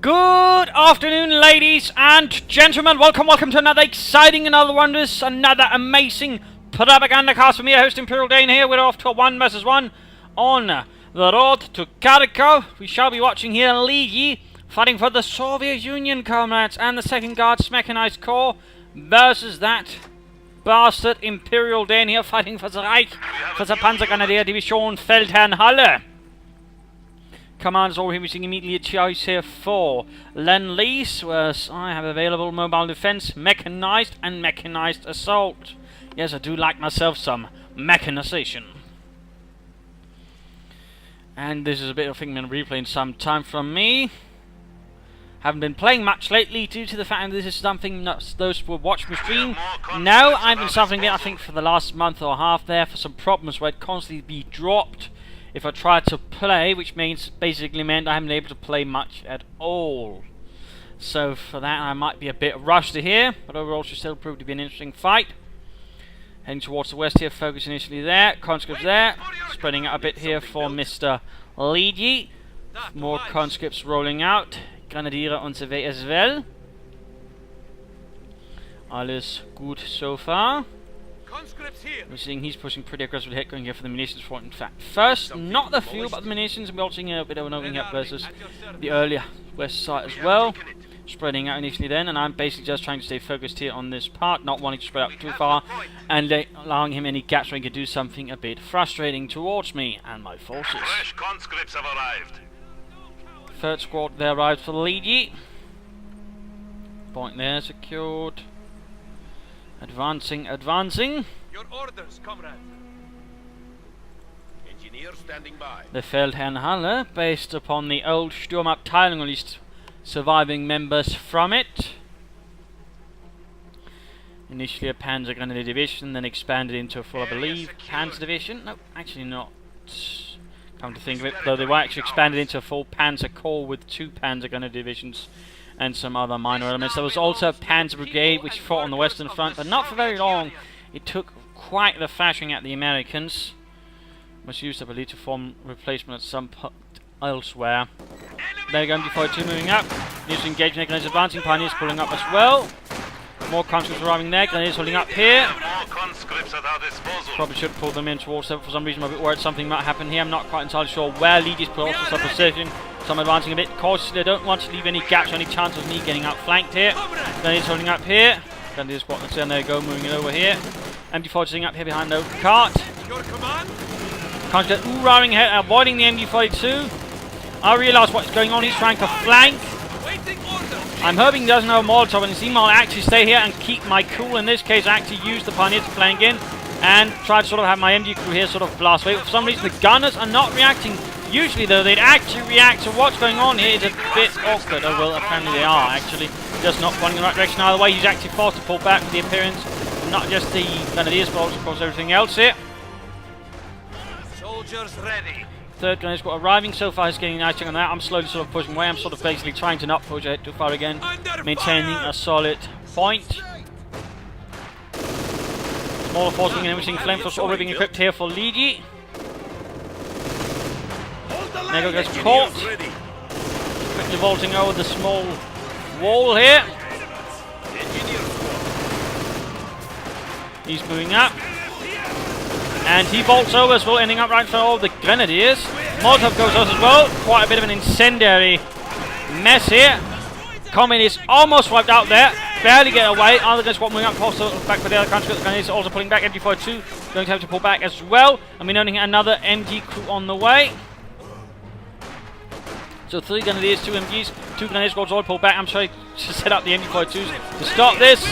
Good afternoon, ladies and gentlemen. Welcome to another exciting, another wondrous, another amazing Propagandacast from your host ImperialDane here. We're off to a 1 vs 1 on the road to Kharkov. We shall be watching here Ligi fighting for the Soviet Union, comrades, and the 2nd Guards Mechanized Corps versus that bastard ImperialDane here fighting for the Reich, for the Panzergrenadier Division Feldherrn Halle. Commanders all using immediately a choice here for Lend-Lease, whereas I have available mobile defense, mechanized, and mechanized assault. Yes, I do like myself some mechanization. And this is a bit of a thing I'm going to replay in some time from me. Haven't been playing much lately due to the fact that this is something that those who watch my stream know I've been suffering it, I think, for the last month or a half there for some problems where it constantly be dropped if I tried to play, which basically meant I haven't been able to play much at all. So for that I might be a bit rusty here, but overall should still prove to be an interesting fight. Heading towards the west here, focus initially there, conscripts there, spreading out a bit here for Mr. Ligi. More conscripts rolling out, Grenadiere on the way as well. Alles gut so far. We're seeing he's pushing pretty aggressively going here for the munitions front. In fact, first, not the fuel, but the munitions. We're also seeing a bit of an opening up versus the earlier west side as well. Spreading out initially then, and I'm basically just trying to stay focused here on this part, not wanting to spread out too far, and allowing him any gaps where he can do something a bit frustrating towards me and my forces. Fresh conscripts have arrived. 3rd squad there arrives for Ligi. Point there secured. Advancing. Your orders, comrade. Engineer standing by. The Feldherrn Halle, based upon the old Sturmabteilung, at least surviving members from it. Initially a Panzergrenadier division, then expanded into a full, I believe, Panzer division. No, actually not. Come to think of it, though they were actually expanded into a full Panzer Corps with 2 Panzergrenadier divisions and some other minor elements. There was also a Panzer Brigade which fought on the western front, but not for very long. It took quite the thrashing at the Americans. Was used, I believe, to form replacement at some point elsewhere. There you go, MG42 moving up. Needs to engage Grenadiers advancing, Pioneers pulling up as well. More conscripts arriving there, Grenadiers holding up here. Probably should pull them in towards them. For some reason I'm a bit worried something might happen here. I'm not quite entirely sure where Ligi's put also some position. Some advancing a bit cautiously. I don't want to leave any gaps or any chance of me getting outflanked here. Grenadiers holding up here. Grenadiers squad, there you go, moving it over here. MG40 sitting up here behind the cart. Conscript ooh-rahing ahead, avoiding the MG42. I realise what's going on. He's trying to flank. I'm hoping he doesn't have a Molotov, and he might actually stay here and keep my cool. In this case, I actually use the Pioneer to flank in and try to sort of have my MG crew here sort of blast away. But for some reason, the gunners are not reacting. Usually, though, they'd actually react. So what's going on here is a bit awkward. Oh, well, apparently they are, actually. Just not pointing in the right direction either way. He's actually forced to pull back with the appearance of not just the Grenadiers, but also, of course, everything else here. Soldiers ready. 3rd Grenadier squad arriving. So far, he's getting a nice check on that. I'm slowly sort of pushing away. I'm sort of basically trying to not push ahead too far again. Maintaining a solid point. Smaller force being everything. Flamethrowers already being equipped here for Ligi. Nego gets caught. Quickly vaulting over the small wall here. He's moving up. And he vaults over as well, ending up right in front of all the Grenadiers. Molotov goes out as well. Quite a bit of an incendiary mess here. Communists almost wiped out there. Barely get away. Other guys moving up, also back for the other country. The Grenadiers also pulling back. MG42 going to have to pull back as well. And we're noting another MG crew on the way. So 3 Grenadiers, 2 MGs, 2 Grenadier squads all pull back. I'm trying to set up the MG42s to stop this.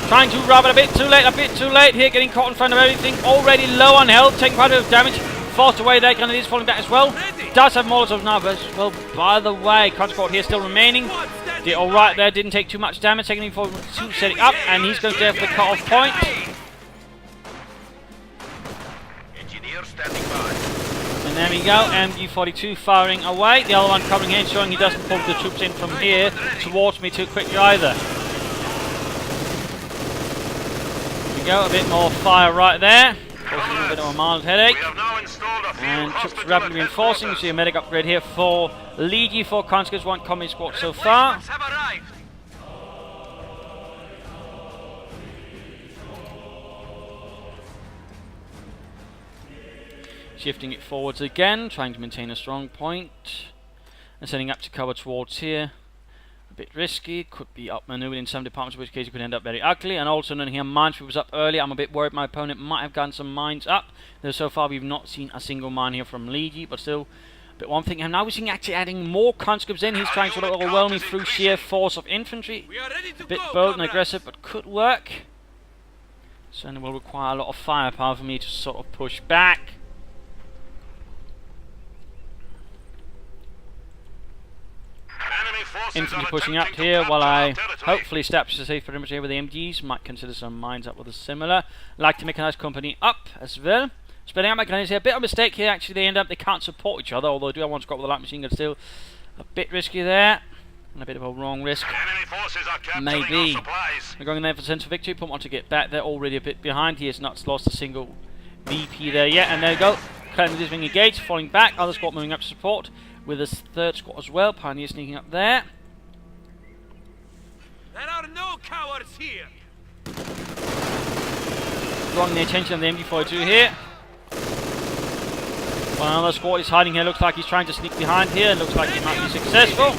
Trying to rub it a bit too late here, getting caught in front of everything. Already low on health, taking quite a bit of damage. Forced away there, Grenadiers falling back as well. Does have Molotov now, but well, by the way, conscript here still remaining. Did alright there, didn't take too much damage, taking him forward to setting up, and he's going there for the cut-off point. Engineer standing by. And there we go, MG42 firing away. The other one covering here, showing he doesn't pull the troops in from here towards me too quickly either. Go, a bit more fire right there. Causing a bit of a mild headache. And troops rapidly reinforcing. We see a medic upgrade here for Ligi 4 conscripts, 1 combat squad so far. Have arrived. Shifting it forwards again, trying to maintain a strong point. And setting up to cover towards here. A bit risky, could be outmaneuvered in some departments, in which case it could end up very ugly. And also, knowing here, minesweep was up earlier. I'm a bit worried my opponent might have gotten some mines up. Though so far we've not seen a single mine here from Ligi, but still. But one thing, and now we're seeing actually adding more conscripts in. He's trying to sort of overwhelm me through sheer force of infantry. A bit bold and aggressive, but could work. Certainly will require a lot of firepower for me to sort of push back. Infantry pushing up here while I hopefully establish a safe perimeter here with the MGs. Might consider some mines up with a similar. Like to make a nice company up as well. Spreading out my grenades here. A bit of a mistake here. Actually, they can't support each other. Although I do have one squad with a light machine gun still. A bit risky there. And a bit of a wrong risk. Maybe. We're going there for central victory. Put want to get back. They're already a bit behind. He has not lost a single VP there yet. And there you go. Cutting this wing engaged. Falling back. Other squad moving up to support. With a third squad as well. Pioneer sneaking up there. There are no cowards here. Drawing the attention of the MG42 here. While another squad is hiding here. Looks like he's trying to sneak behind here. Looks like he might be successful.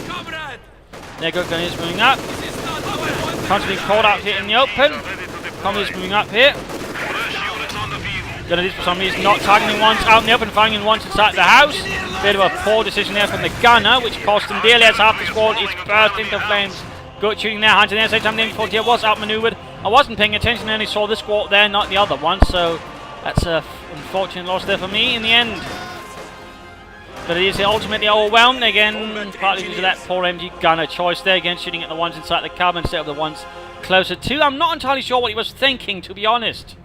There go Gunners moving up. Constantly caught out here in the open. Gunners moving up here. Gunners for some reason not targeting ones out in the open, firing ones inside the house. Bit of a poor decision there from the gunner, which cost him dearly as half the squad is burst into flames. Good shooting there, hunting there, same time the M40 here was outmaneuvered. I wasn't paying attention, I only saw this squad there, not the other one, so that's a unfortunate loss there for me in the end. But it is ultimately overwhelmed again, partly due to that poor MG gunner choice there, again shooting at the ones inside the cub instead of the ones closer to. I'm not entirely sure what he was thinking, to be honest.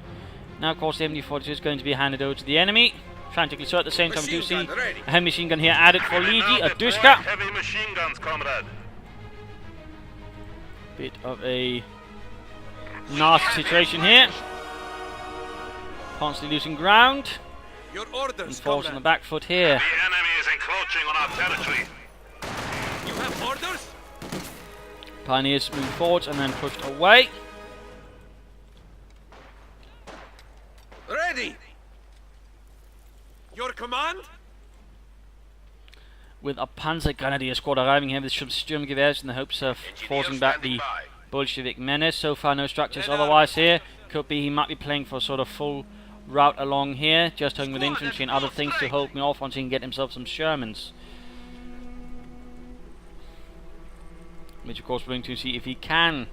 Now, of course, the MG42 is going to be handed over to the enemy. Frantically so at the same time, we do see a heavy machine gun here added for Ligi, a Dushka. Heavy machine guns, comrade. Bit of a nasty situation here. Constantly losing ground. Your orders, And falls on the back foot here. The enemy is encroaching on our territory. You have orders? Pioneers move forwards and then pushed away. Ready. Your command? With a Panzer Grenadier squad arriving here with some Sturmgewehrs in the hopes of forcing back the Bolshevik menace. So far no structures otherwise here. Could be he might be playing for a sort of full route along here, just hoping with infantry and other things to hold me off once he can get himself some Shermans. Which of course we're going to see if he can.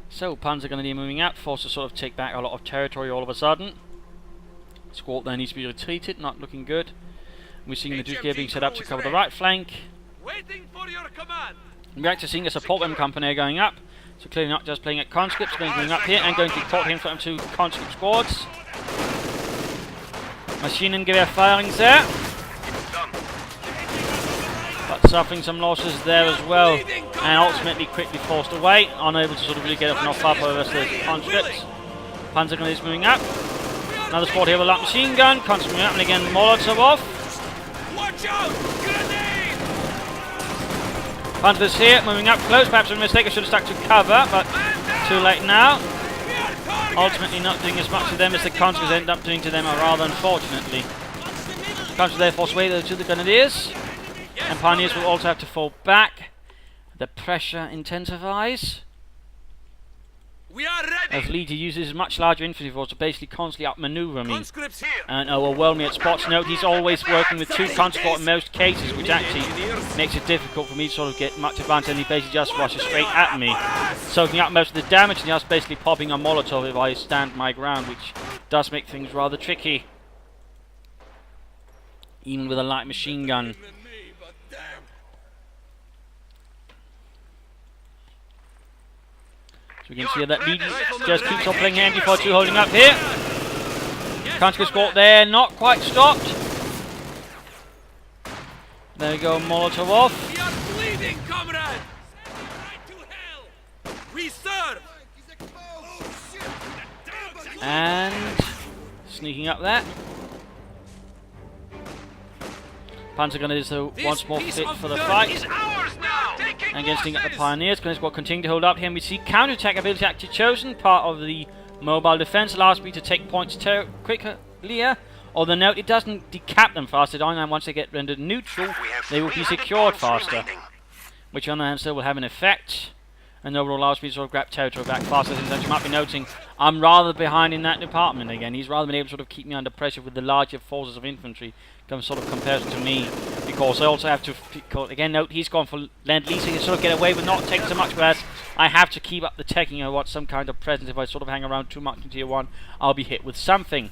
So Panzer Grenadier moving out, forced to sort of take back a lot of territory all of a sudden. Squad there needs to be retreated, not looking good. We're seeing the Duke here being set up to cover the right flank. Waiting for your command. We're actually seeing a support M company going up. So clearly not just playing at conscripts, going up here and going to port him from 2 conscript squads. Maschinengewehr firings there. But suffering some losses there as well. And ultimately quickly forced away, unable to sort of really get up and off up over the rest of the conscripts. Panzer Grenadiers moving up. Another squad here with a light machine gun, constantly up and again Molotov off. Watch out! Grenade! Panthers here, moving up close, perhaps a mistake, I should have stuck to cover, but too late now. Ultimately not doing as much to them as the conscripts end up doing to them, rather unfortunately. Conscripts there force away to the Grenadiers, and Pioneers will also have to fall back. The pressure intensifies. We are ready. As Ligi uses much larger infantry force to basically constantly outmaneuver me Conscripts here. and overwhelm me at spots. Note he's always working with 2 conscripts in most cases, which actually makes it difficult for me to sort of get much advantage, and he basically just rushes straight at me, soaking up most of the damage and just basically popping a Molotov if I stand my ground, which does make things rather tricky, even with a light machine gun. So we can see that Ligi just keeps on playing MG42 holding up here. Conscript squad there, not quite stopped. There we go, Molotov off. We are bleeding, comrade. Right to hell. We serve. And sneaking up there. Panzer Grenadiers though This once more piece fit of for the dirt fight. is ours now. And again, sting at the Pioneers. Grenadiers will continue to hold up here. And we see counter-attack ability actually chosen, part of the mobile defense. Allows me to take points quicker. Although note, it doesn't decap them faster. And once they get rendered neutral, they will be secured faster. Which on the hand still will have an effect. And overall allows me to sort of grab territory back faster. Since as you might be noticing, I'm rather behind in that department again. He's rather been able to sort of keep me under pressure with the larger forces of infantry sort of comparison to me. Because I also have to, again note, he's gone for Lend-Lease, so he can sort of get away with not taking so much, whereas I have to keep up the taking or what some kind of presence. If I sort of hang around too much in tier 1, I'll be hit with something.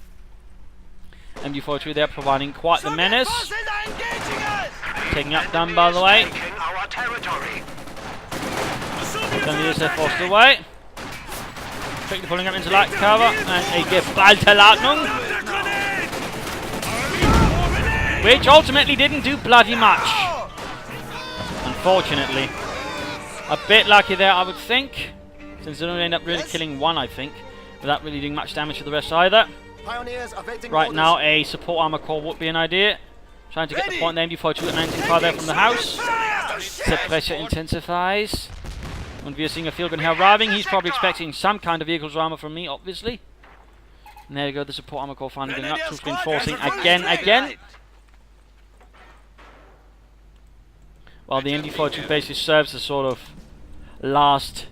MG42 there providing quite the menace. Taking up done by the way. Grenadiers are forced away. Quickly pulling up into light cover and a geballte Ladung, which ultimately didn't do bloody much. Unfortunately. A bit lucky there, I would think, since they only end up really killing one, I think, without really doing much damage to the rest either. Right now, a support armor core would be an idea. Trying to get the point, the MD42 at 19 there from the house. The pressure intensifies. And we are seeing a field gun here arriving. He's probably expecting some kind of vehicles armor from me, obviously. And there you go, the support armor core finally getting up. Troops reinforcing again. While the MD42 basically serves as sort of last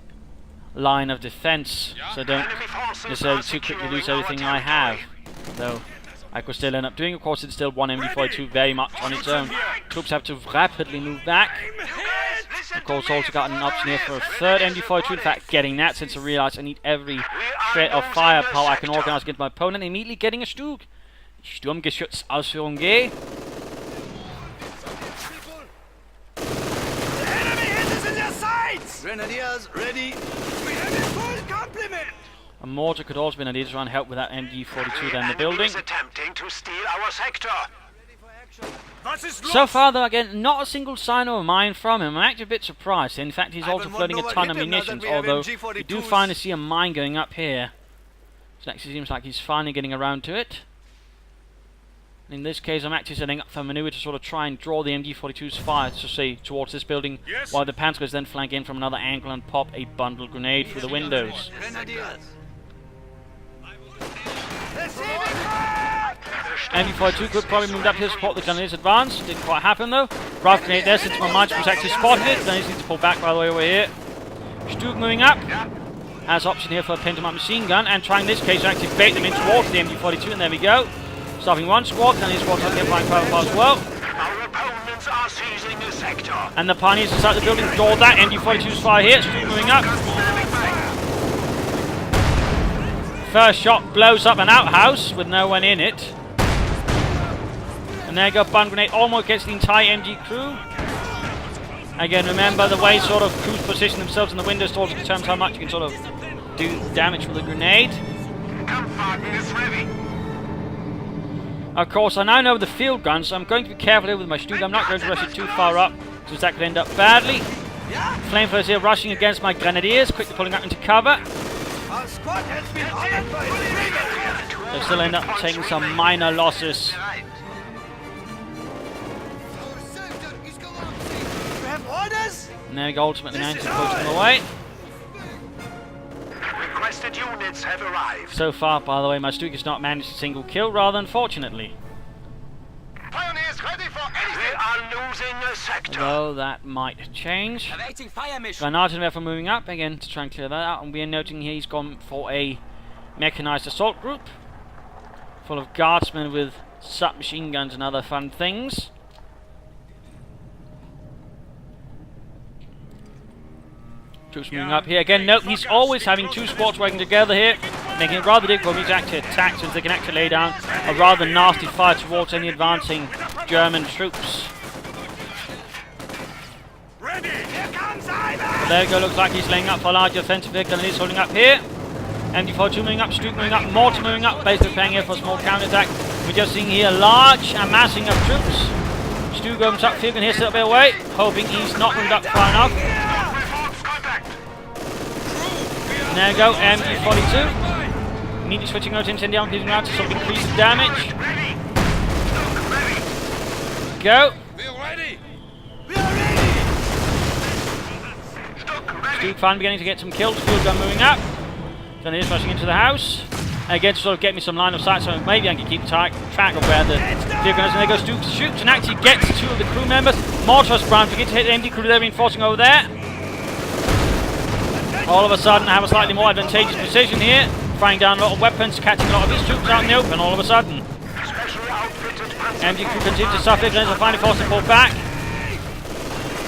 line of defense, so don't necessarily too quickly lose everything I have. Though I could still end up doing, of course, it's still one MD42 very much on its own. Troops have to rapidly move back. Of course, also got an option here for a third MD42. In fact, getting that since I realised I need every shred of firepower I can organise against my opponent. Immediately getting a Stug. Sturmgeschützausführung G. Grenadiers ready. We have a full complement. A mortar could also be an idea to try and help with that MG42 down the building. Attempting to steal our sector. So far, though, again, not a single sign of a mine from him. I'm actually a bit surprised. In fact, he's also floating a ton of munitions, although we do finally see a mine going up here. So it actually seems like he's finally getting around to it. In this case, I'm actually setting up for a maneuver to sort of try and draw the MG42's fire, so say, towards this building, while the Panzers then flank in from another angle and pop a bundle grenade through the windows. MG42 could probably move up here to support the Grenadiers' advance. Didn't quite happen though. Rough grenade there since my Munch was actually spotted it. Grenadiers need to pull back by the way over here. Stug moving up. Has option here for a Pentamark machine gun and trying in this case to actually bait them in towards the MG42, and there we go. Stopping one squad, and his squad trying to get flying power as well. Our opponents are seizing the sector. And the Pioneers inside the building door that. MG42's fire here. Stug moving up. First shot blows up an outhouse with no one in it. And there you go, bun grenade almost gets the entire MG crew. Again, remember the way sort of crews position themselves in the windows towards determines how much you can sort of do damage with a grenade. Of course, I now know the field gun, so I'm going to be careful here with my Stug. I'm not going to rush it too far up, because that could end up badly. Flamethrowers here rushing against my Grenadiers, quickly pulling up into cover. They still end up taking some minor losses. And there we go, ultimately managed to push them away. Requested units have arrived. So far, by the way, my Stug has not managed a single kill, rather unfortunately. Pioneers ready for anything. We are losing a sector. Though that might change. Awaiting fire mission. Granate therefore moving up again to try and clear that out, and we are noting here he's gone for a mechanized assault group full of guardsmen with submachine guns and other fun things. Troops moving up here again. Note he's always having two squads working together here, making it rather difficult for me to actually attack, since they can actually lay down a rather nasty fire towards any advancing German troops. Ready. Here comes Ivan. But there you go, looks like he's laying up for a large offensive vehicle, and he's holding up here. MD42 moving up, Stug moving up, mortar moving up, basically preparing here for a small counterattack. We're just seeing here a large amassing of troops. Stug opens up, field can here, sit a bit away, hoping he's not moved up far enough. And there you go, MG42. Immediately switching over to incendiary, around to sort of increase the damage. Go. ready! We are ready! Stuke finally beginning to get some kills. Field gun moving up. Then it is rushing into the house. Again, to sort of get me some line of sight, so maybe I can keep track of where the field gun is. And there goes Stuke, shoots and actually gets two of the crew members. Mortars Brown begin to hit the MD crew. They're reinforcing over there. All of a sudden, I have a slightly more advantageous position here. Firing down a lot of weapons, catching a lot of these troops out in the open. All of a sudden, MD crew continues to suffer. Then are finally forced to pull back.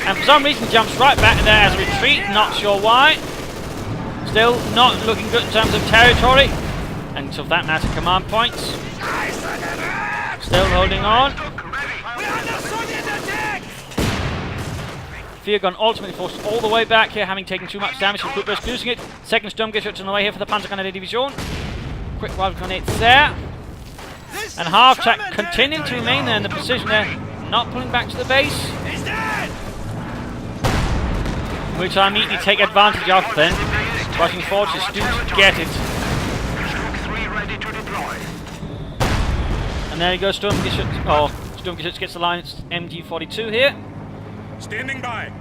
And for some reason jumps right back there as a retreat, not sure why. Still not looking good in terms of territory, and for that matter command points. Still holding on. Field gun ultimately forced all the way back here, having taken too much damage. The quick burst losing it. Second Sturmgeschütz on the way here for the Panzergrenadier. Quick wild grenades there. And half-track continuing to remain there in the position there, not pulling back to the base. Which I immediately take advantage of then. Rushing forward to Stuke, get it. And there he goes, Sturmgeschütz. Oh, Sturmgeschütz gets the line, it's MG42 here. Standing by.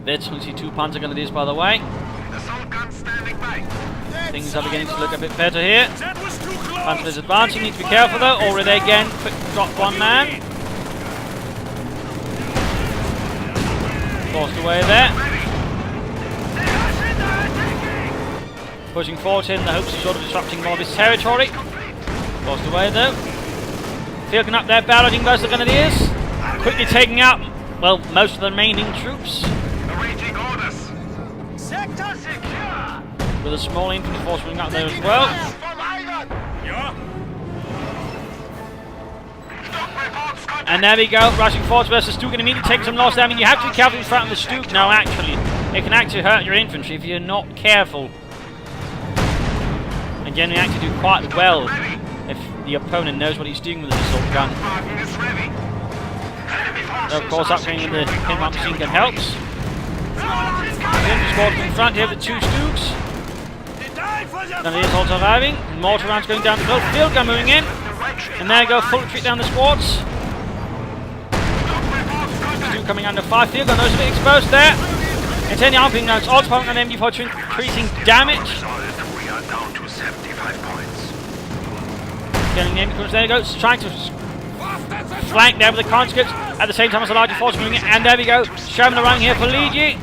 There's 22 Panzergrenadiers by the way. Things are beginning to look a bit better here. Panzer is advancing, need to be careful though. Already again, quick drop one man. Forced away there. Pushing forward in the hopes of sort of disrupting more of his territory. Forced away though. Field gun up there, barraging most of the Grenadiers. Quickly taking out, well, most of the remaining troops. With a small infantry force running up there as well. And there we go, rushing forwards versus Stuke, and immediately taking some loss. I mean, you have to be careful in front of the Stuke. No, actually, it can actually hurt your infantry if you're not careful. And generally actually do quite well if the opponent knows what he's doing with the assault gun. So of course, upgrading the pinpoint machine gun helps. The squad in front here with the two Stukes. Then it is also arriving. Mortar rounds going down the field. Field gun moving in. And there you go, full retreat down the squads. Stuke coming under fire. Field gun, those a bit exposed there. It's any arming guns. Also pumping on MD4 increasing damage. Getting the MD4, there he goes, trying to flank there with the conscripts. At the same time as the larger force moving in. And there we go, Sherman around here for Ligi.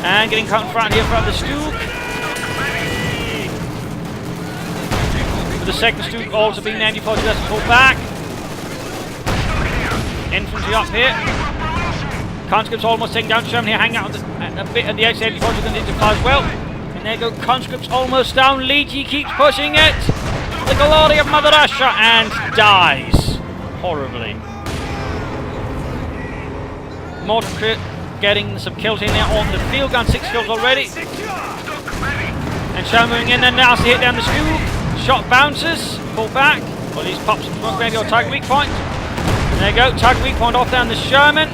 And getting caught in front here from the Stuke. With the second Stuke also being the MD4 to pull back. Infantry up here. Conscripts almost taken down. Sherman here hanging out a bit at the edge. The MD4 is going to fire as well. And there you go, conscripts almost down. Ligi keeps pushing it. The glory of Mother Russia, and dies horribly. Mortar crit getting some kills in there on the field gun, 6 kills already. And Sherman moving in, and nasty hit down the Stuke. Shot bounces, pull back. Or at least pops some smoke grenade or target weak point. And there you go, target weak point off down the Sherman.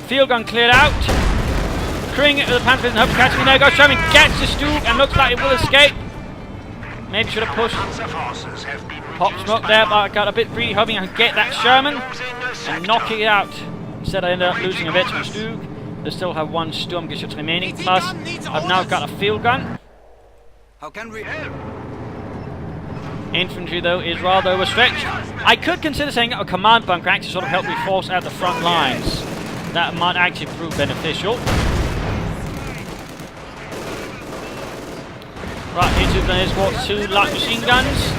Field gun cleared out. Crewing it with the Panthers and hopes catching me. There you go, Sherman gets the Stuke and looks like it will escape. Maybe should have pushed. Pop smoke there, but I got a bit greedy, hoping I could get that Sherman and knock it out. Instead I ended up losing a bit to Stuke. They still have one Sturmgeschütz remaining, plus I've now got a field gun. How can we help? Infantry though is rather overstretched. I could consider setting up a command bunker actually sort of help me force out the front lines. That might actually prove beneficial. Right, here two grenadiers squad, 2 light machine guns.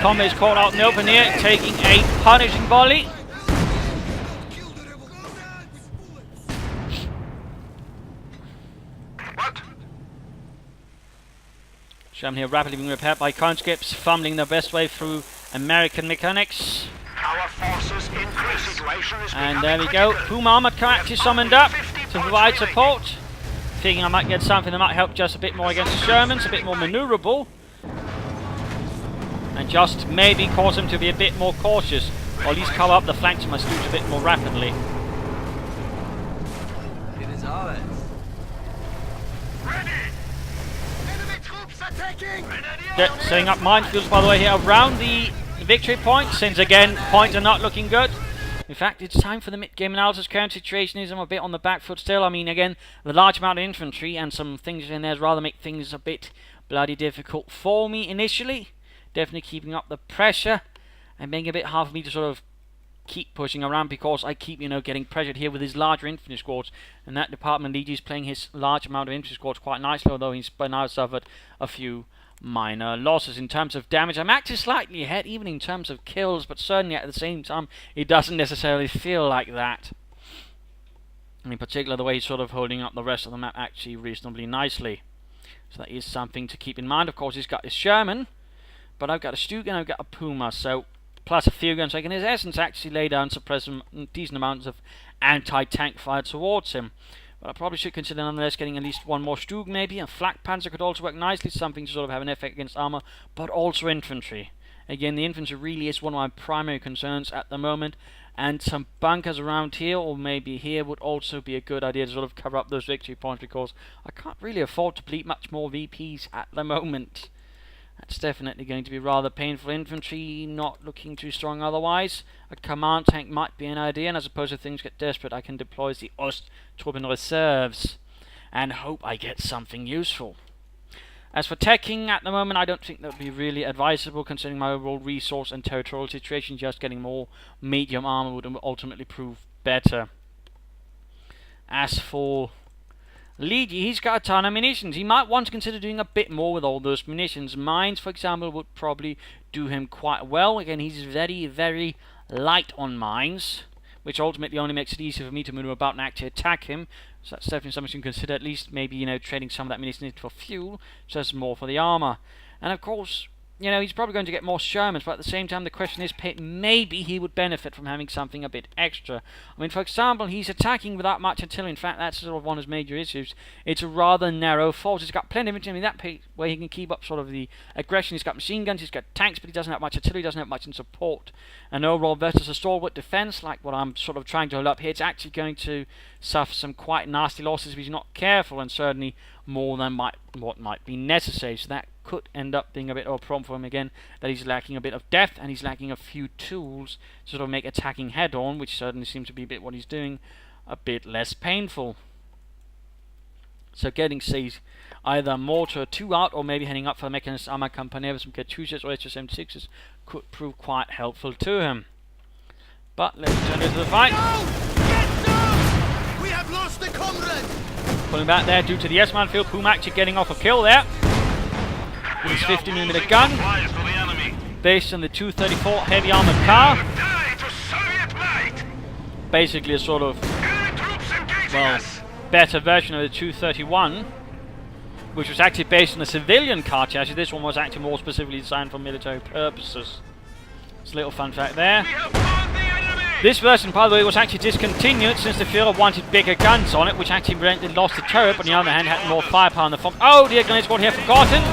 Combat is caught out in the open here, taking a punishing volley. Sherman here rapidly being repaired by conscripts, fumbling their best way through American mechanics. And there we go, Puma Armored Car actually summoned up to provide support. Thinking I might get something that might help just a bit more against the Shermans, a bit more maneuverable. And just maybe cause them to be a bit more cautious, or at least cover up the flanks of my Stooge a bit more rapidly. It is ours. Setting up minefields by the way here around the victory point, since again, points are not looking good. In fact, it's time for the mid-game analysis. Current situation is I'm a bit on the back foot still. I mean, again, the large amount of infantry and some things in there rather make things a bit bloody difficult for me initially. Definitely keeping up the pressure and being a bit hard for me to sort of keep pushing around because I keep, getting pressured here with his larger infantry squads. And that department, Ligi, is playing his large amount of infantry squads quite nicely, although he's by now suffered a few minor losses. In terms of damage, I'm actually slightly ahead, even in terms of kills, but certainly at the same time, it doesn't necessarily feel like that. And in particular, the way he's sort of holding up the rest of the map actually reasonably nicely. So that is something to keep in mind. Of course, he's got his Sherman, but I've got a Stug and I've got a Puma, so plus a few guns, so I can in essence actually lay down suppress some decent amounts of anti-tank fire towards him. But I probably should consider nonetheless getting at least one more Stug maybe. A flak panzer could also work nicely, something to sort of have an effect against armor, but also infantry. Again, the infantry really is one of my primary concerns at the moment, and some bunkers around here or maybe here would also be a good idea to sort of cover up those victory points, because I can't really afford to bleed much more VPs at the moment. That's definitely going to be rather painful. Infantry not looking too strong otherwise. A command tank might be an idea, and I suppose if things get desperate I can deploy the Osttruppen reserves and hope I get something useful. As for teching, at the moment I don't think that would be really advisable considering my overall resource and territorial situation. Just getting more medium armor would ultimately prove better. As for Ligi, he's got a ton of munitions. He might want to consider doing a bit more with all those munitions. Mines, for example, would probably do him quite well. Again, he's very, very light on mines, which ultimately only makes it easier for me to move about and actually attack him. So that's definitely something you can consider, at least maybe, trading some of that munition into fuel, just more for the armor. And of course, he's probably going to get more Shermans, but at the same time the question is, maybe he would benefit from having something a bit extra. I mean, for example, he's attacking without much artillery. In fact, that's sort of one of his major issues. It's a rather narrow force. He's got plenty of infantry, that way he can keep up sort of the aggression. He's got machine guns, he's got tanks, but he doesn't have much artillery, he doesn't have much in support. And overall, versus a stalwart defense, like what I'm sort of trying to hold up here, it's actually going to suffer some quite nasty losses if he's not careful, and certainly more than what might be necessary. So that could end up being a bit of a problem for him again, that he's lacking a bit of depth and he's lacking a few tools to sort of make attacking head on, which certainly seems to be a bit what he's doing, a bit less painful. So getting, say, either mortar 2 out or maybe heading up for the mechanist armor company with some Katyushas or HS-76s could prove quite helpful to him. But let's turn into the fight. We have lost a comrade! Pulling back there due to the S-man field. Puma actually getting off a kill there with his 50mm gun, based on the 234 heavy armored car. Basically a sort of, well, better version of the 231, which was actually based on a civilian car chassis. This one was actually more specifically designed for military purposes. It's a little fun fact there. This version, by the way, was actually discontinued since the Führer wanted bigger guns on it, which actually lost the turret, but on the other hand had more firepower on the front. Oh, the grenade squad here forgotten!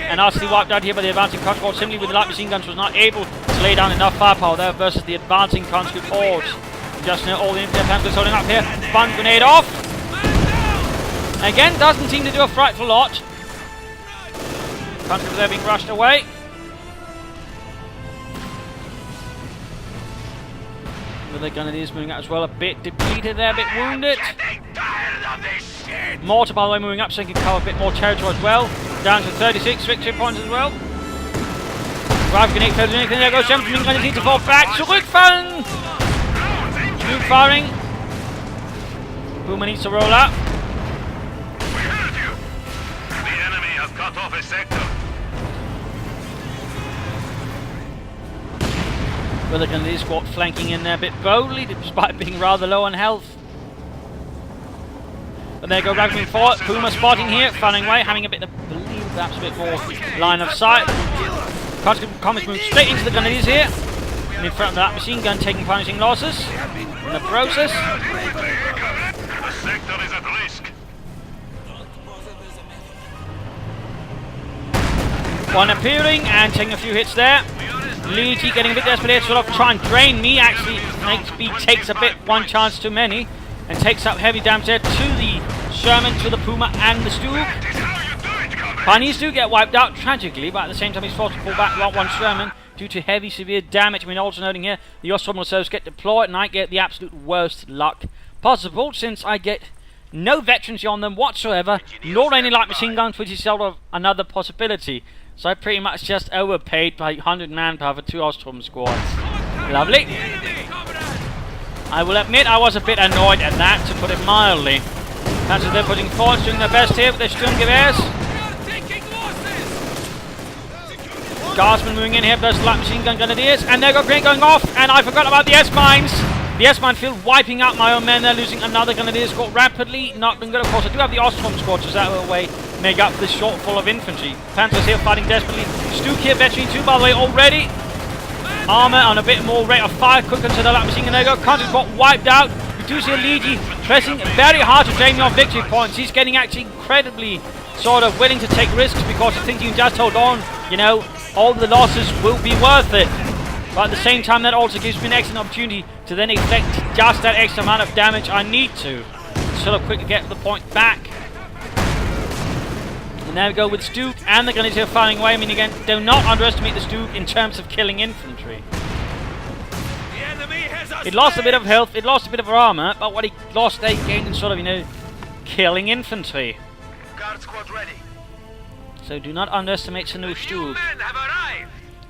And actually wiped out here by the advancing conscript, simply with the light machine guns was not able to lay down enough firepower there versus the advancing conscript hordes. Just now all the infantry pamphlets holding up here. Fun grenade off! Again, doesn't seem to do a frightful lot. Conscripts there being rushed away. The Grenadiers moving out as well, a bit depleted there, a bit wounded. Mortar, by the way, moving up so he can cover a bit more territory as well. Down to 36 victory points as well. Drive grenade, there goes German Grenadiers need to fall back. Zurückfallen! Smooth firing. Puma needs to roll up. We heard you. The enemy has cut off a sector. With the Grenadier squad flanking in there a bit boldly, despite being rather low on health. But there go Ragman forward. Puma spotting here, funning away, having a bit of believe, perhaps a bit more line of sight. Conscript move straight into the Grenadiers here. And in front of that machine gun taking punishing losses in the process. The sector is at risk. One appearing and taking a few hits there. Ligi getting a bit desperate here to sort of try and drain me. Actually, takes a bit, one chance too many, and takes up heavy damage there to the Sherman, to the Puma, and the Stug. Pioneers do get wiped out tragically, but at the same time he's forced to pull back one Sherman due to heavy, severe damage. I mean, also noting here, the Ostrom reserves get deployed, and I get the absolute worst luck possible, since I get no veterans on them whatsoever, nor any light machine guns, which is sort of another possibility. So I pretty much just overpaid by 100 manpower for 2 Ostrom squads. Lovely. I will admit I was a bit annoyed at that, to put it mildly. Panzers they're putting forward, doing their best here with their Sturmgewehrs. Guardsmen moving in here, plus light machine gun grenadiers, and they've got grenade going off, and I forgot about the S-mines. The S-mine field wiping out my own men. They're losing another grenadier squad rapidly. Not been good, of course. I do have the Ostrom squad, just that way make up for this shortfall of infantry. Panzers here fighting desperately. Stuke here, veteran 2 by the way already. Armour on a bit more rate of fire, quick consider that machine gun. There you go. Country got wiped out. We do see Ligi pressing very hard to drain me on victory points. He's getting actually incredibly sort of willing to take risks because he thinks he can just hold on. You know, all the losses will be worth it. But at the same time, that also gives me an excellent opportunity to then inflict just that extra amount of damage I need to sort of quickly get the point back. And there we go with Stuke and the Grenadier firing away. I mean, again, do not underestimate the Stuke in terms of killing infantry. It lost a bit of health, it lost a bit of armor, but what he lost, they gained in sort of, you know, killing infantry. Guard squad ready. So do not underestimate the new Stuke.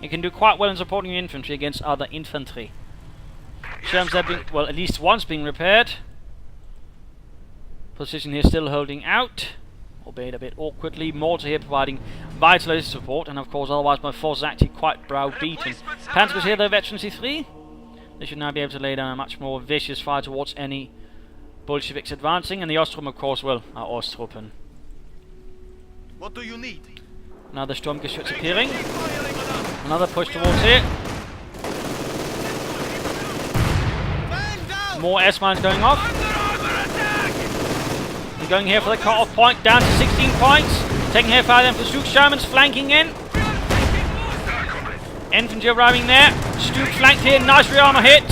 You can do quite well in supporting your infantry against other infantry. Sherms have been, well, at least once being repaired. Position here still holding out, albeit a bit awkwardly. Mortar here providing vital support, and of course otherwise my force is actually quite browbeaten. Panzers here, though, veteran C3. They should now be able to lay down a much more vicious fire towards any Bolsheviks advancing, and the Ostrom, of course, well, are Osttruppen. What do you need? Another Sturmgeschütz appearing. Another push towards here. More S-mines going off. We're going here for the cut-off point, down to 16 points. Taking here fire then for Stuke. Sherman's flanking in. Infantry arriving there. Stuke flanked here, nice rear armor hit.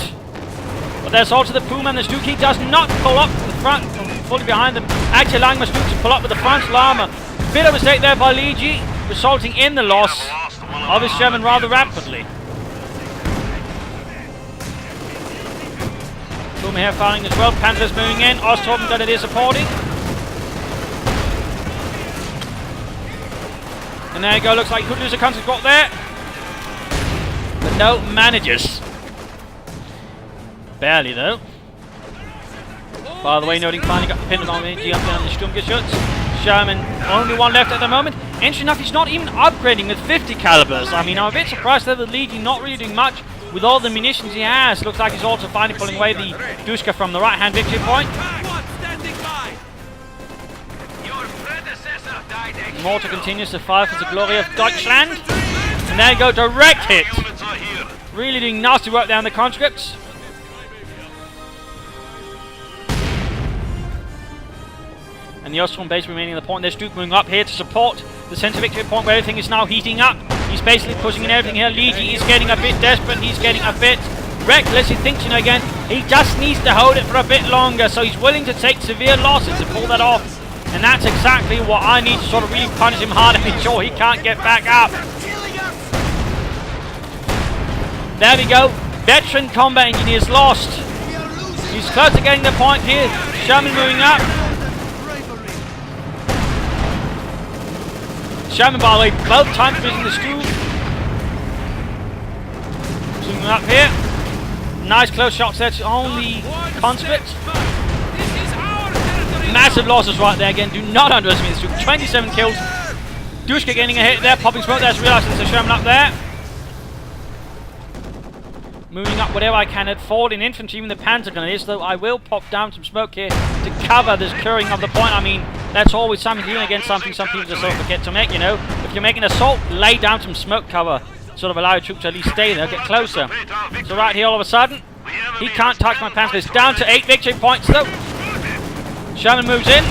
But there's also the Puma, and the Stuke. He does not pull up the front, fully behind them. Actually allowing my Stuke to pull up with the frontal armor. Bit of a mistake there by Ligi, resulting in the loss of his Sherman rather rapidly. Puma here firing as well. Panzers moving in. Ostrom Grenadier supporting. And there you go. Looks like he could lose a country squad there. But no, manages. Barely though. By the way, noting finally got the pin on the Sturmgeschütz. Sherman, only one left at the moment. Interesting enough, he's not even upgrading with 50 calibers. I mean, I'm a bit surprised that the Ligi not really doing much with all the munitions he has. Looks like he's also finally pulling away the Dushka from the right-hand victory point. Mortar continues to fight for the glory of Deutschland. And there you go, direct hit. Really doing nasty work down the conscripts. And the Ostrom base remaining at the point. There's Duke moving up here to support the centre victory point where everything is now heating up. He's basically pushing in everything here. Ligi is getting a bit desperate. He's getting a bit reckless. He thinks, you know, again, he just needs to hold it for a bit longer. So he's willing to take severe losses to pull that off. And that's exactly what I need to sort of really punish him hard and make sure he can't get back up. There we go. Veteran combat engineers lost. He's close to getting the point here. Sherman moving up. Sherman, by the way, both times missing the Stuke. Zooming up here. Nice close shots there on the conscripts. Massive losses right there again. Do not underestimate the Stuke. 27 kills. Dushka getting a hit there. Popping smoke. There's realizing there's a Sherman up there. Moving up whatever I can at forward in infantry, even the Panzer Grenadiers, though I will pop down some smoke here to cover this curing of the point. I mean, that's always something doing against something some people just sort of forget to make, you know. If you're making an assault, lay down some smoke cover, sort of allow your troops to at least stay there, get closer. So right here, all of a sudden, he can't touch my Panzer. It's down to 8 victory points, though. Sherman moves in.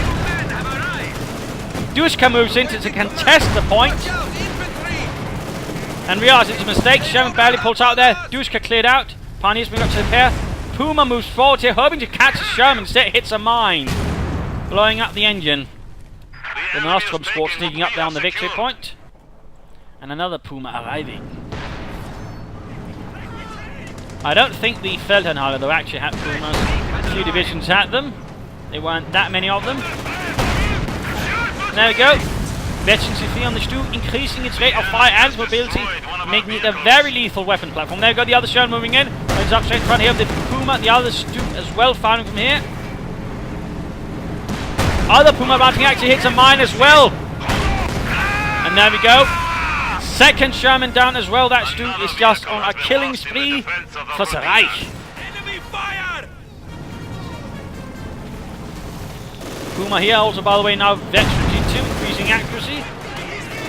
Dushka moves in to contest the point. And realizes it's a mistake. Sherman barely pulls out there. Dushka cleared out. Pioneers move up to the pair. Puma moves forward here, hoping to catch Sherman. Instead, hits a mine, blowing up the engine. Then the Ostrom squad sneaking up down the victory point. And another Puma arriving. I don't think the Feldherrnhalle though actually had Pumas. A few divisions had them. There weren't that many of them. There we go. Veterancy 3 on the Stu, increasing its rate of fire and mobility, making it a very lethal weapon platform. There we go, the other Sherman moving in. It's up straight in front here of the Puma, the other Stu as well, firing from here. Other Puma mounting actually hits a mine as well. And there we go. Second Sherman down as well. That Stu is just on a killing spree for the Reich. Enemy fire! Puma here also, by the way, now veteran G2, increasing accuracy.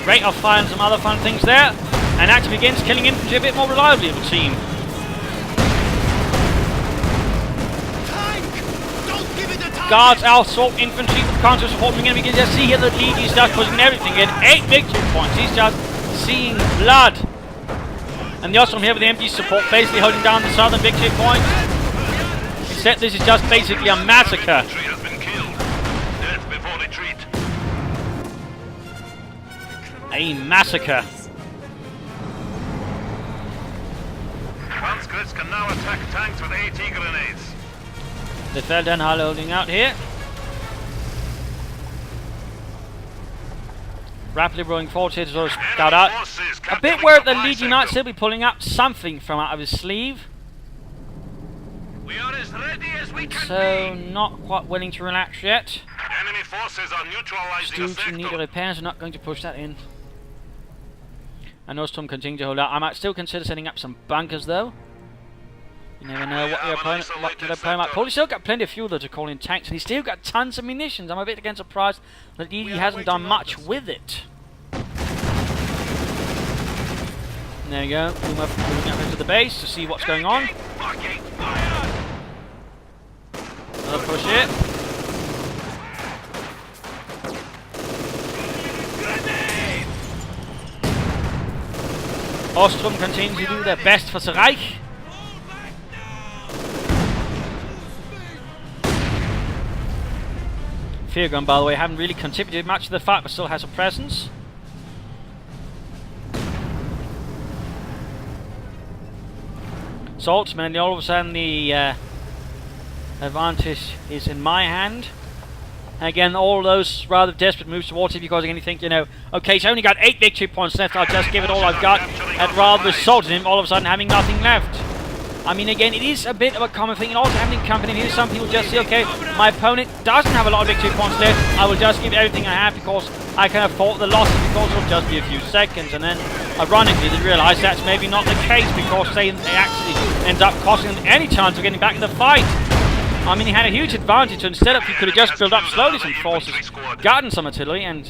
Rate of fire and some other fun things there. And actually begins killing infantry a bit more reliably, it would seem. Guards, assault infantry with counter support. We can just see here that Ligi is just pushing everything in. 8 victory points. He's just seeing blood. And the Ostrom here with the MG support basically holding down the southern victory point. Instead, this is just basically a massacre. A massacre. Conscripts can now attack tanks with AT grenades. The Feldherrnhalle holding out here. Rapidly rolling forward here to sort of scout out. A bit worried that Ligi might still be pulling up something from out of his sleeve. We are as ready as we can So, be. not quite willing to relax yet. Enemy forces are neutralizing a Stooges in need of sector. repairs are not going to push that in. And Ostrom continue to hold out. I might still consider setting up some bunkers though. You never know what your opponent might pull. He's still got plenty of fuel though to call in tanks, and he's still got tons of munitions. I'm a bit again surprised that Ligi hasn't done much with it. There you go. We're moving up into the base to see what's going on. Another push here. Ostrom continue to do their best for the Reich. Feargun, by the way, haven't really contributed much to the fight, but still has a presence. So ultimately, all of a sudden, the advantage is in my hand. Again, all those rather desperate moves towards it because again you think, you know, okay, he's only got 8 victory points left, I'll just give it all I've got. I'd rather result in him all of a sudden having nothing left. I mean, again, it is a bit of a common thing, and also having company here, some people just say, okay, my opponent doesn't have a lot of victory points left, I will just give everything I have because I can afford the losses because it'll just be a few seconds, and then, ironically, they realise that's maybe not the case because they actually end up costing them any chance of getting back in the fight. I mean, he had a huge advantage, so instead of he could have just built up slowly some forces, gotten some artillery, and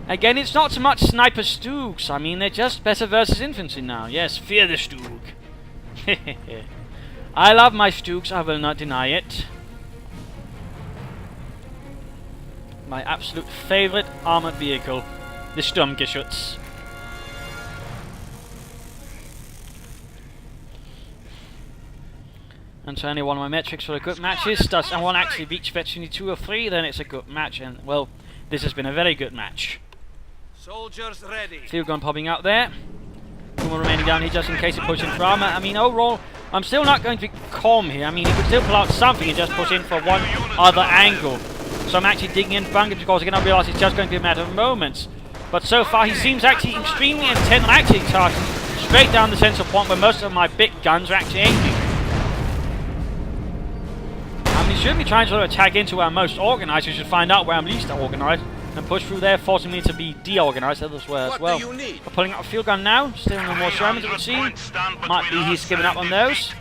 again, it's not so much sniper Stooges. I mean, they're just better versus infantry now. Yes, fear the Stug. I love my Stooges, I will not deny it. My absolute favorite armored vehicle, the Sturmgeschütz. And so only one of my metrics for a good match is, does someone actually reach veteran 2 or 3, then it's a good match, and well, this has been a very good match. Soldiers ready. Field gun popping out there. Puma remaining down here just in case he puts in for armor. I mean, overall, I'm still not going to be calm here. I mean, he could still pull out something and just push in for one other angle. So I'm actually digging in bunkers because again I realise it's just going to be a matter of moments. But so far he seems actually extremely intent on actually targeting straight down the central point where most of my big guns are actually aiming. I mean, he shouldn't be trying to sort of attack into where I'm most organised. You should find out where I'm least organised and push through there, forcing me to be de-organised elsewhere as well. We're pulling up a field gun now, still no more Shermans it would seem. Might be he's giving up on those.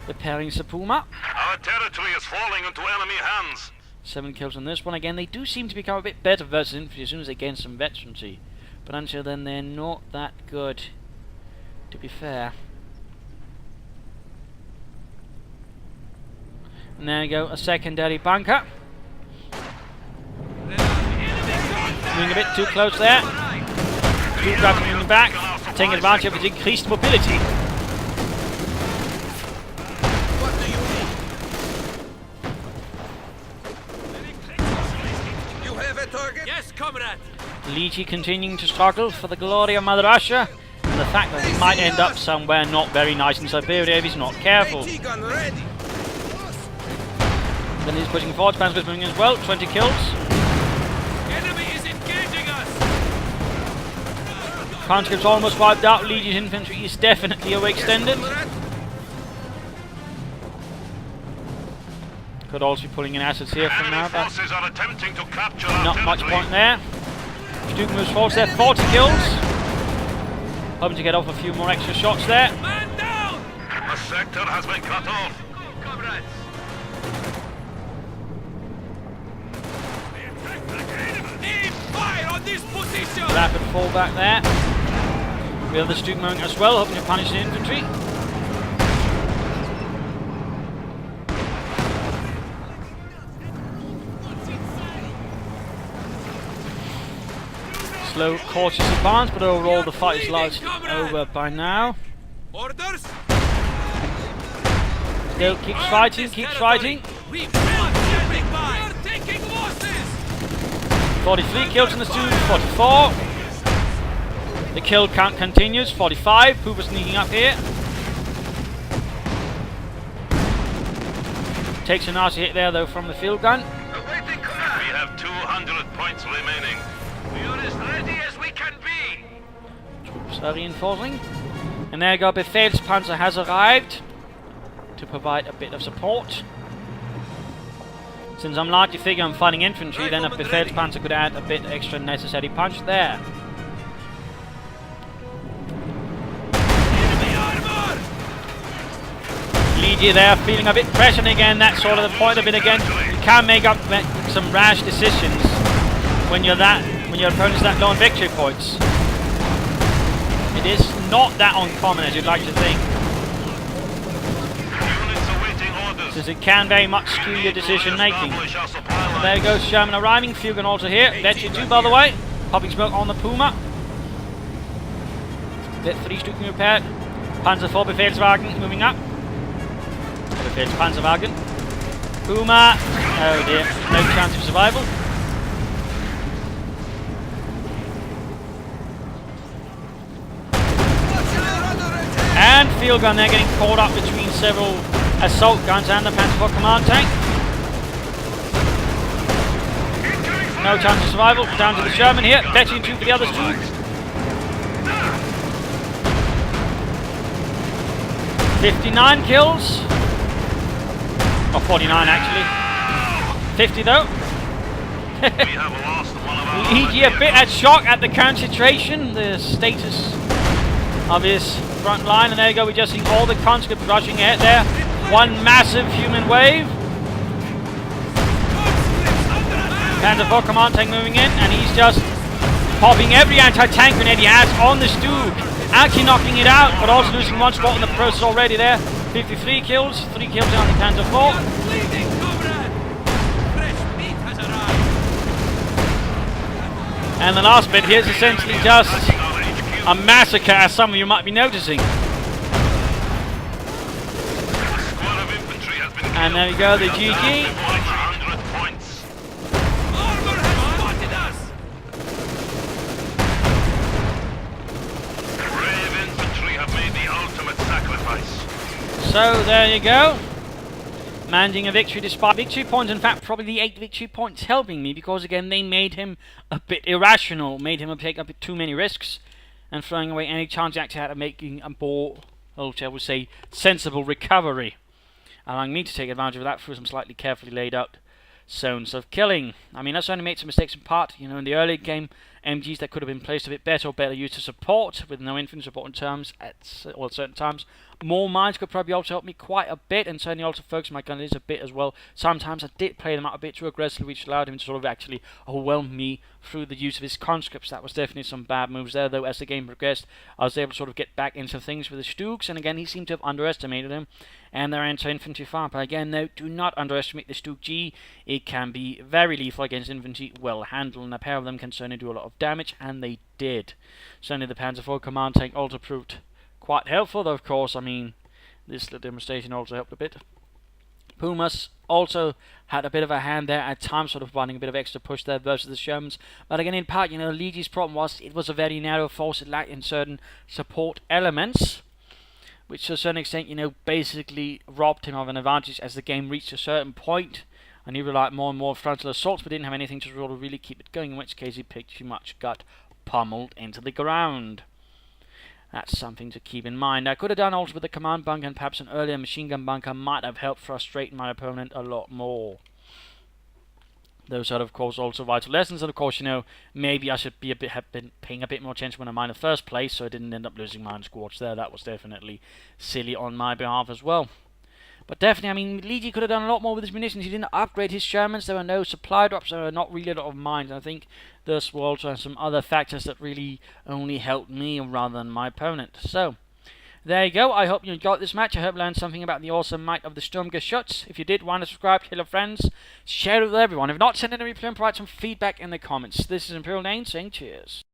Repairing the Puma. Our territory is falling into enemy hands. 7 kills on this one. Again, they do seem to become a bit better versus infantry as soon as they gain some veterancy. But until then, they're not that good, to be fair. And there you go, a secondary bunker. Moving a bit too close there. Two guys moving back, taking advantage of his increased mobility. What do you need? You have a target? Yes, comrade. Ligi continuing to struggle for the glory of Mother Russia, and the fact that he might end up somewhere not very nice in Siberia if he's not careful. AT-gun ready. Then he's pushing forward, Panzer's moving as well, 20 kills. Enemy is engaging us. Conscript's almost wiped out, Ligi's infantry is definitely overextended. Could also be pulling in assets here from now, but Forces are attempting to capture not much artillery. point there. Stuke moves forward there, 40 kills. Hoping to get off a few more extra shots there. Man down. A sector has been cut off. Comrades. Aim fire on this position. Rapid fallback there. We have the Stuke moving as well, hoping to punish the infantry. Slow, cautious advance, but overall the fight is largely over by now. Orders. Still keeps fighting, keeps fighting. We will standing by. We are taking losses. 43 kills in the Stuke, 44. The kill count continues, 45. Pooper sneaking up here. Takes a nasty hit there though from the field gun. Awaiting command. We have 200 points remaining. We are as ready as we can be. Troops are reinforcing. And there you go, Befehlspanzer has arrived to provide a bit of support. Since I'm largely figure I'm fighting infantry, then a Befehlspanzer could add a bit extra necessary punch there. Enemy armor. Ligi there feeling a bit pressured again, that's sort of the point of it again. You can make some rash decisions when your opponent's that low on victory points. It is not that uncommon as you'd like to think, Units awaiting orders. since it can very much skew your decision making. Establish our supply line. There goes Sherman arriving, Fugan also here, Vetchi too by the way, popping smoke on the Puma. Bit 3 Stuken repaired, Panzer 4 Befehlswagen moving up. Befehlspanzerwagen. Puma, oh dear, no chance of survival. And field gun, they're getting caught up between several assault guns and the Panzer IV command tank. No chance of survival, down to the Sherman here, Betty 2 for the others too. 59 kills. Or 49 actually. 50 though. We have lost one of our Ligi a bit at shock at the current situation, the status of his front line, and there you go, we're just seeing all the conscripts rushing ahead there. One massive human wave. Panzer IV command tank moving in, and he's just popping every anti-tank grenade he has on the Stuke. Actually knocking it out, but also losing one spot in the process already there. 53 kills, 3 kills on the Panzer IV. Bleeding, comrade. Fresh meat has arrived. And the last bit here is essentially just a massacre, as some of you might be noticing. squad of infantry has been And there we go, the GG. 100 points. Armor has spotted us. Brave infantry have made the ultimate sacrifice. So there you go. Managing a victory despite victory points. In fact, probably the 8 victory points helping me, because again they made him a bit irrational, made him take a bit too many risks, and throwing away any chance he actually had of making a more, shall we say, sensible recovery, allowing me to take advantage of that through some slightly carefully laid out zones of killing. I mean, that's only made some mistakes in part. You know, in the early game, MGs that could have been placed a bit better or better used to support with no infantry support in terms at certain times. More mines could probably also help me quite a bit, and certainly also focus my gun a bit as well. Sometimes I did play them out a bit too aggressively, which allowed him to sort of actually overwhelm me through the use of his conscripts. That was definitely some bad moves there, though as the game progressed I was able to sort of get back into things with the Stukes, and again he seemed to have underestimated him and their anti-infantry fire. But again, no, do not underestimate the Stuke G. It can be very lethal against infantry, well handled, and a pair of them can certainly do a lot of damage, and they did. Certainly the Panzer IV command tank also proved quite helpful, though of course, I mean, this little demonstration also helped a bit. Pumas also had a bit of a hand there at times, sort of running a bit of extra push there versus the Shermans. But again, in part, Ligi's problem was it was a very narrow force. It lacked in certain support elements, which to a certain extent, basically robbed him of an advantage as the game reached a certain point, and he relied more and more on frontal assaults, but didn't have anything to sort of really keep it going, in which case he pretty much got pummeled into the ground. That's something to keep in mind. I could have done also with the command bunker, and perhaps an earlier machine gun bunker might have helped frustrate my opponent a lot more. Those are, of course, also vital lessons, and of course, maybe I should have been paying a bit more attention when I'm in the first place, so I didn't end up losing my own squads there. That was definitely silly on my behalf as well. But definitely, Ligi could have done a lot more with his munitions. He didn't upgrade his Shermans. There were no supply drops. There were not really a lot of mines. I think thus were also some other factors that really only helped me rather than my opponent. So, there you go. I hope you enjoyed this match. I hope you learned something about the awesome might of the Sturmgeschütz. If you did, want to subscribe, tell your friends, share it with everyone. If not, send in a replay and provide some feedback in the comments. This is ImperialDane saying cheers.